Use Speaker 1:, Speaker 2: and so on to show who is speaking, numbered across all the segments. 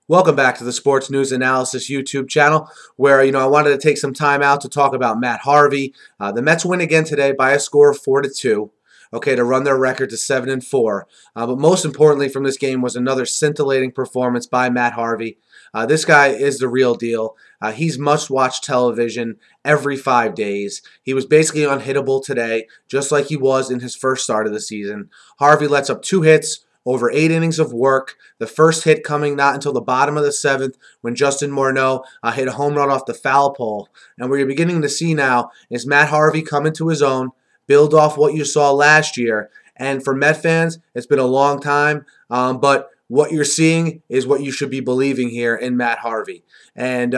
Speaker 1: Welcome back to the Sports News Analysis YouTube channel where, I wanted to take some time out to talk about Matt Harvey. The Mets win again today by a score of 4-2, okay, to run their record to 7-4. But most importantly from this game was another scintillating performance by Matt Harvey. This guy is the real deal. He's must-watch television every 5 days. He was basically unhittable today, just like he was in his first start of the season. Harvey lets up 2 hits, over 8 innings of work. The first hit coming not until the bottom of the 7th when Justin Morneau hit a home run off the foul pole. And what you're beginning to see now is Matt Harvey come into his own, build off what you saw last year. And for Met fans, it's been a long time, but what you're seeing is what you should be believing here in Matt Harvey. And,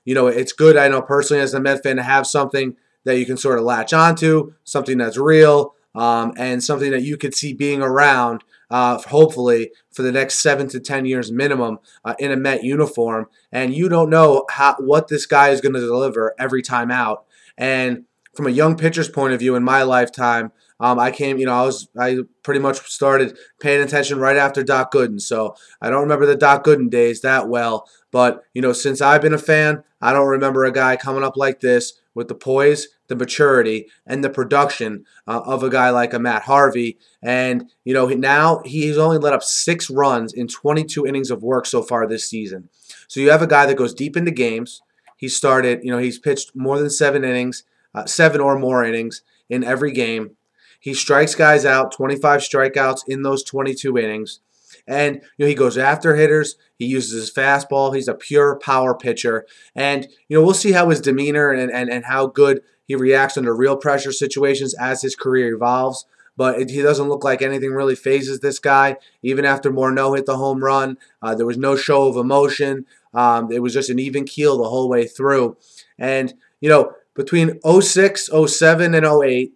Speaker 1: it's good, I know personally as a Met fan, to have something that you can sort of latch onto, something that's real, and something that you could see being around hopefully for the next 7 to 10 years minimum in a Met uniform. And you don't know what this guy is going to deliver every time out. And from a young pitcher's point of view in my lifetime, I pretty much started paying attention right after Doc Gooden. So I don't remember the Doc Gooden days that well. But, since I've been a fan, I don't remember a guy coming up like this with the poise, the maturity, and the production of a guy like a Matt Harvey. And, now he's only let up 6 runs in 22 innings of work so far this season. So you have a guy that goes deep into games. He's pitched more than 7 innings, 7 or more innings in every game. He strikes guys out, 25 strikeouts in those 22 innings. And he goes after hitters. He uses his fastball. He's a pure power pitcher. And we'll see how his demeanor and how good he reacts under real pressure situations as his career evolves. But he doesn't look like anything really phases this guy. Even after Morneau hit the home run, there was no show of emotion. It was just an even keel the whole way through. And between 06, 07, and 08,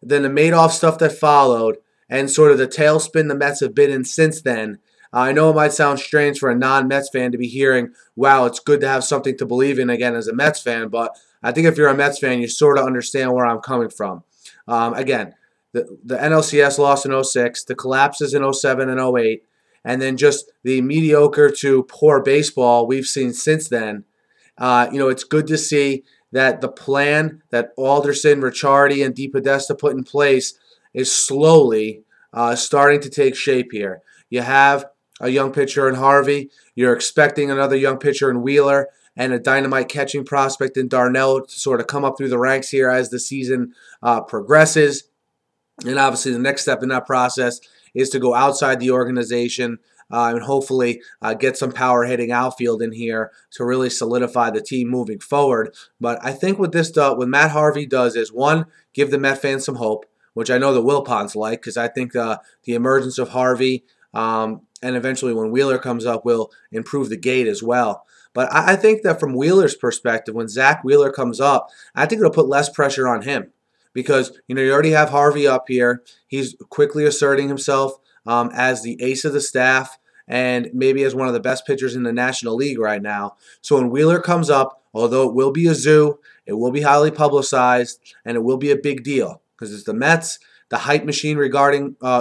Speaker 1: then the Madoff stuff that followed, and sort of the tailspin the Mets have been in since then. I know it might sound strange for a non-Mets fan to be hearing, wow, it's good to have something to believe in again as a Mets fan, but I think if you're a Mets fan, you sort of understand where I'm coming from. Again, the NLCS loss in 06, the collapses in 07 and 08, and then just the mediocre to poor baseball we've seen since then. It's good to see that the plan that Alderson, Ricciardi, and DePodesta put in place is slowly starting to take shape here. You have a young pitcher in Harvey. You're expecting another young pitcher in Wheeler and a dynamite catching prospect in Darnell to sort of come up through the ranks here as the season progresses. And obviously the next step in that process is to go outside the organization and hopefully get some power hitting outfield in here to really solidify the team moving forward. But I think what Matt Harvey does is, one, give the Met fans some hope, which I know the Wilpons like, because I think the emergence of Harvey and eventually when Wheeler comes up will improve the gate as well. But I think that from Wheeler's perspective, when Zach Wheeler comes up, I think it'll put less pressure on him because, you already have Harvey up here. He's quickly asserting himself as the ace of the staff and maybe as one of the best pitchers in the National League right now. So when Wheeler comes up, although it will be a zoo, it will be highly publicized, and it will be a big deal because it's the Mets. The hype machine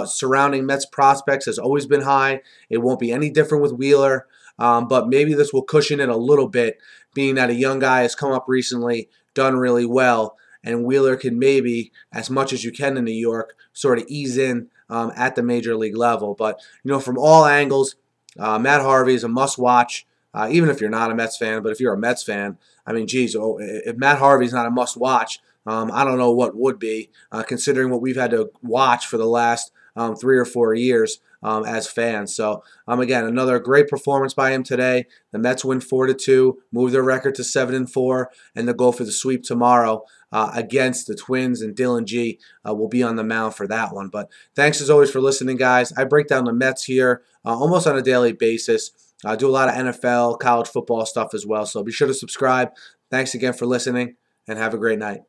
Speaker 1: surrounding Mets prospects has always been high. It won't be any different with Wheeler, but maybe this will cushion it a little bit, being that a young guy has come up recently, done really well, and Wheeler can maybe, as much as you can in New York, sort of ease in at the major league level. But, from all angles, Matt Harvey is a must-watch, even if you're not a Mets fan. But if you're a Mets fan, I mean, geez, if Matt Harvey's not a must-watch, I don't know what would be, considering what we've had to watch for the last 3 or 4 years as fans. So, again, another great performance by him today. The Mets win 4-2, move their record to 7-4, and they'll go for the sweep tomorrow against the Twins, and Dylan G will be on the mound for that one. But thanks as always for listening, guys. I break down the Mets here almost on a daily basis. I do a lot of NFL, college football stuff as well, so be sure to subscribe. Thanks again for listening, and have a great night.